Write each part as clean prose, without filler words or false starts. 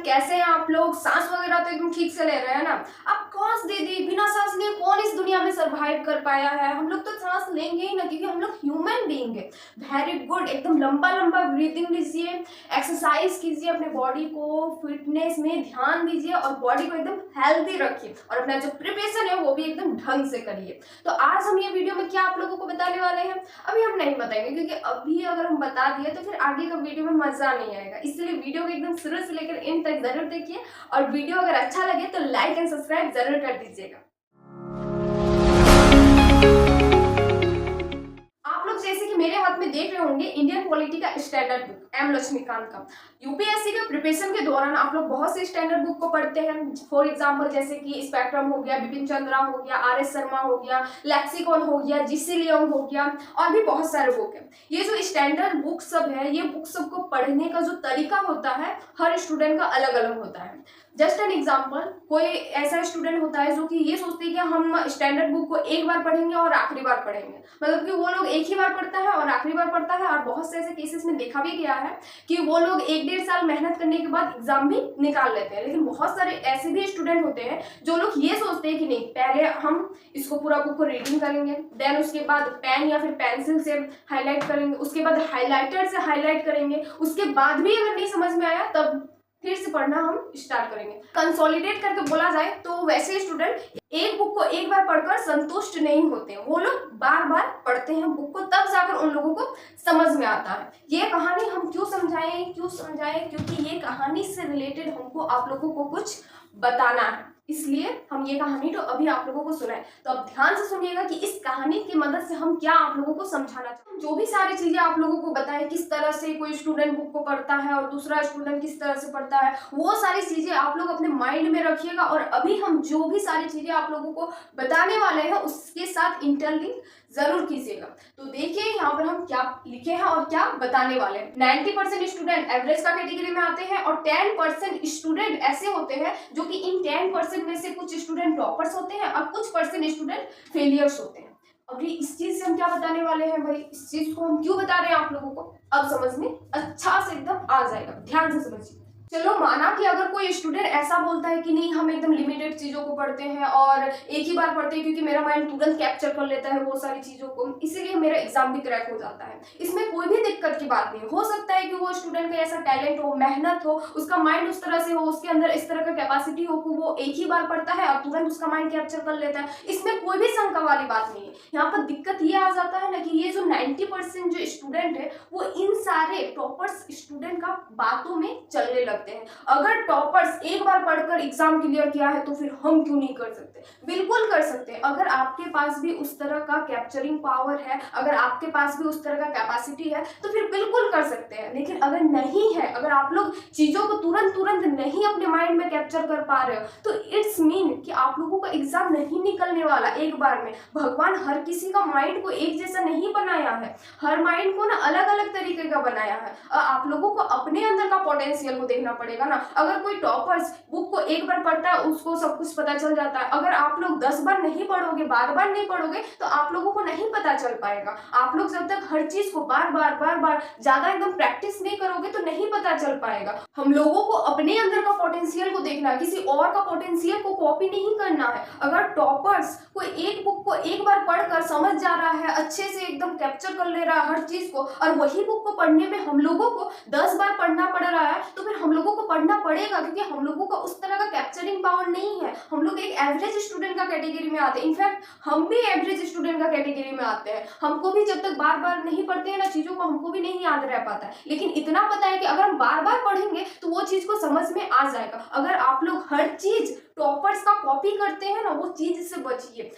कैसे हैं आप लोग? सांस वगैरह तो एकदम ठीक से ले रहे हैं ना? अब सांस दे दी, बिना सांस लिए कौन इस दुनिया में सर्वाइव कर पाया है? हम लोग तो सांस लेंगे ही ना, क्योंकि हम लोग ह्यूमन बीइंग है। वेरी गुड, एकदम लंबा लंबा ब्रीदिंग लीजिए, एक्सरसाइज कीजिए, अपने बॉडी को फिटनेस में ध्यान दीजिए और बॉडी को एकदम हेल्दी रखिए और अपना जो प्रिपरेशन है वो भी एकदम ढंग से करिए। तो आज हम ये वीडियो में क्या आप लोगों को बताने वाले हैं, अभी हम नहीं बताएंगे, क्योंकि अभी अगर हम बता दिए तो फिर आगे का वीडियो में मजा नहीं आएगा। इसलिए वीडियो को एकदम शुरू से लेकर एंड तक जरूर देखिए और वीडियो अगर अच्छा लगे तो लाइक एंड सब्सक्राइब जरूर कर दीजिएगा। आप लोग जैसे कि मेरे हाथ में देख रहे होंगे इंडियन पॉलिटी का स्टैंडर्ड बुक एम लक्ष्मीकांत का। यूपीएससी के प्रिपरेशन के दौरान आप लोग बहुत से स्टैंडर्ड बुक को पढ़ते हैं। फॉर एग्जांपल जैसे कि स्पेक्ट्रम हो गया, बिपिन चंद्रा हो गया, आर.एस. शर्मा हो गया, लेक्सिकॉन हो गया, जी.सी. लियोंग हो गया और भी बहुत सारे बुक हैं। ये जो स्टैंडर्ड बुक सब है, ये बुक सब को पढ़ने का जो तरीका होता है हर स्टूडेंट का अलग अलग होता है। जस्ट एन एग्जाम्पल, कोई ऐसा स्टूडेंट होता है जो कि ये सोचते हैं कि हम स्टैंडर्ड बुक को एक बार पढ़ेंगे और आखिरी बार पढ़ेंगे, मतलब कि वो लोग एक ही बार पढ़ता है और आखिरी बार पढ़ता है। और बहुत से ऐसे केसेस में देखा भी गया है कि वो लोग 1-1.5 साल मेहनत करने के बाद एग्जाम भी निकाल लेते हैं। लेकिन बहुत सारे ऐसे भी स्टूडेंट होते हैं जो लोग ये सोचते हैं कि नहीं, पहले हम इसको पूरा बुक को रीडिंग करेंगे, देन उसके बाद पेन या फिर पेंसिल से हाईलाइट करेंगे, उसके बाद हाईलाइटर से हाईलाइट करेंगे, उसके बाद भी अगर नहीं समझ में आया तब फिर से पढ़ना हम स्टार्ट करेंगे। कंसोलिडेट करके बोला जाए तो वैसे स्टूडेंट एक बुक को एक बार पढ़कर संतुष्ट नहीं होते, वो लोग बार बार पढ़ते हैं बुक को, तब जाकर उन लोगों को समझ में आता है। ये कहानी हम क्यों समझाएं, क्योंकि ये कहानी से रिलेटेड हमको आप लोगों को कुछ बताना है, इसलिए हम ये कहानी तो अभी आप लोगों को सुनाए। तो अब ध्यान से सुनिएगा कि इस कहानी की मदद से हम क्या आप लोगों को समझाना चाहते हैं। जो भी सारी चीजें आप लोगों को बताएं, किस तरह से कोई स्टूडेंट बुक को पढ़ता है और दूसरा स्टूडेंट किस तरह से पढ़ता है, वो सारी चीजें आप लोग अपने माइंड में रखिएगा। और अभी हम जो भी सारी चीजें आप लोगों को बताने वाले हैं उसके साथ इंटरलिंक जरूर कीजिएगा। तो देखिए यहाँ पर हम क्या लिखे हैं और क्या बताने वाले हैं। 90% स्टूडेंट एवरेज का कैटेगरी में आते हैं और 10% स्टूडेंट ऐसे होते हैं जो कि इन 10% में से कुछ स्टूडेंट टॉपर्स होते हैं और कुछ परसेंट स्टूडेंट फेलियर्स होते हैं। अभी इस चीज से हम क्या बताने वाले हैं भाई, इस चीज को हम क्यों बता रहे हैं आप लोगों को, अब समझ में अच्छा से एकदम आ जाएगा, ध्यान से समझिए। चलो माना कि अगर कोई स्टूडेंट ऐसा बोलता है कि नहीं, हम एकदम लिमिटेड चीजों को पढ़ते हैं और एक ही बार पढ़ते हैं क्योंकि मेरा माइंड तुरंत कैप्चर कर लेता है वो सारी चीजों को, इसीलिए मेरा एग्जाम भी क्रैक हो जाता है। इसमें कोई भी दिक्कत की बात नहीं। हो सकता है कि वो स्टूडेंट का ऐसा टैलेंट हो, मेहनत हो, उसका माइंड उस तरह से हो, उसके अंदर इस तरह का कैपेसिटी हो कि वो एक ही बार पढ़ता है और तुरंत उसका माइंड कैप्चर कर लेता है। इसमें कोई भी शंका वाली बात नहीं है। यहाँ पर दिक्कत ये आ जाता है ना कि ये जो 90% जो स्टूडेंट है वो इन सारे टॉपर्स स्टूडेंट का बातों में चलने लगते हैं। अगर टॉपर्स एक बार पढ़कर एग्जाम क्लियर किया है तो फिर हम क्यों नहीं कर सकते? बिल्कुल कर सकते हैं। अगर आपके पास भी उस तरह का कैप्चरिंग पावर है, अगर आपके पास भी उस तरह का कैपेसिटी है तो फिर बिल्कुल कर सकते हैं। लेकिन अगर नहीं है, अगर आप लोग चीजों को तुरंत नहीं अपने माइंड में कैप्चर कर पा रहे हो तो इट्स मीन कि आप लोगों का एग्जाम नहीं निकलने वाला एक बार में। भगवान हर किसी का माइंड को एक जैसा नहीं बनाया है, हर माइंड को ना अलग अलग तरीके का बनाया है। आप लोगों को अपने अंदर का पोटेंशियल को देखना पड़ेगा ना। अगर कोई टॉपर्स बुक को एक बार पढ़ता है उसको सब कुछ पता चल जाता है, अगर आप लोग 10 बार नहीं पढ़ोगे, बार बार नहीं पढ़ोगे तो आप लोगों को नहीं पता चल पाएगा। आप लोग जब तक हर चीज को बार बार ज्यादा एकदम प्रैक्टिस नहीं करोगे तो नहीं पता चल पाएगा। हम लोगों को अपने अंदर का पोटेंशियल को देखना है, किसी और का पोटेंशियल को कॉपी नहीं करना है। अगर टॉपर्स कोई एक बुक को एक बार पढ़कर समझ जा रहा है, अच्छे से एकदम कैप्चर कर ले रहा है हर चीज को, और वही बुक को पढ़ने में हम लोगों को 10 बार पढ़ना पड़ रहा है तो फिर हम लोगों को पढ़ना पड़ेगा, क्योंकि हम लोगों का उस तरह का कैप्चरिंग पावर नहीं है। हम लोग एक एवरेज स्टूडेंट का कैटेगरी में आते हैं। इनफैक्ट हम भी एवरेज स्टूडेंट का कैटेगरी में आते हैं। हमको भी जब तक बार बार नहीं पढ़ते हैं ना चीजों को, हमको भी नहीं याद रह पाता है। लेकिन इतना पता है कि अगर हम बार बार पढ़ेंगे तो वो चीज को समझ में आ जाएगा। अगर आप लोग हर चीज टॉपर्स का कॉपी करते हैं ना, वो चीज से बचिए।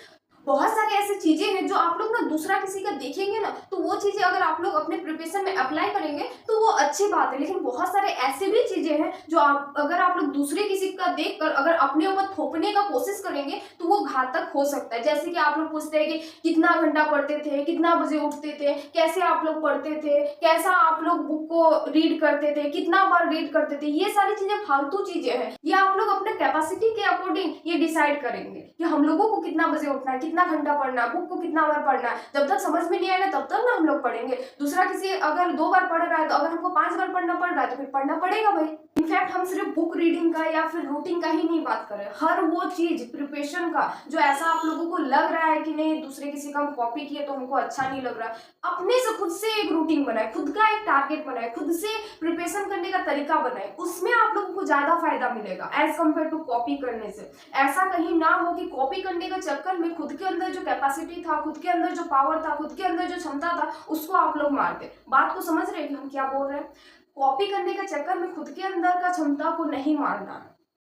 बहुत सारी ऐसी चीजें हैं जो आप लोग ना दूसरा किसी का देखेंगे ना तो वो चीजें अगर आप लोग अपने प्रिपरेशन में अप्लाई करेंगे तो वो अच्छी बात है। लेकिन बहुत सारे ऐसे भी चीजें हैं जो अगर आप लोग दूसरे किसी का देखकर अगर अपने ऊपर थोपने का कोशिश करेंगे तो वो घातक हो सकता है। जैसे कि आप लोग पूछते हैं कि कितना घंटा पढ़ते थे, कितना बजे उठते थे, कैसे आप लोग पढ़ते थे, कैसा आप लोग बुक को रीड करते थे, कितना बार रीड करते थे। ये सारी चीजें फालतू चीजें हैं। ये आप लोग अपने कैपेसिटी के अकॉर्डिंग ये डिसाइड करेंगे कि हम लोगों को कितना बजे उठना है, कितना घंटा पढ़ना है, बुक को कितना बार पढ़ना है। जब तक समझ में नहीं आएगा तब तक ना हम लोग पढ़ेंगे। दूसरा किसी अगर 2 बार पढ़ रहा है तो अगर हमको 5 बार पढ़ना पड़ रहा है तो फिर पढ़ना पड़ेगा भाई। इनफैक्ट हम सिर्फ बुक रीडिंग का या फिर रूटीन का ही नहीं बात कर रहे हैं, हर वो चीज प्रिपरेशन का जो ऐसा आप लोगों को लग रहा है कि नहीं दूसरे किसी का हम कॉपी किए तो हमको अच्छा नहीं लग रहा, अपने से खुद से एक रूटीन बनाए, खुद का एक टारगेट बनाए, खुद से प्रिपरेशन करने का तरीका बनाए, उसमें आप लोगों को ज्यादा फायदा मिलेगा एज कम्पेयर टू कॉपी करने से। ऐसा कहीं ना हो कि कॉपी करने के चक्कर में खुद के अंदर जो कैपेसिटी था, खुद के अंदर जो पावर था, खुद के अंदर जो क्षमता था, उसको आप लोग मारते। बात को समझ रहे हैं कि हम क्या बोल रहे हैं? कॉपी करने के चक्कर में खुद के अंदर का क्षमता को नहीं मारना।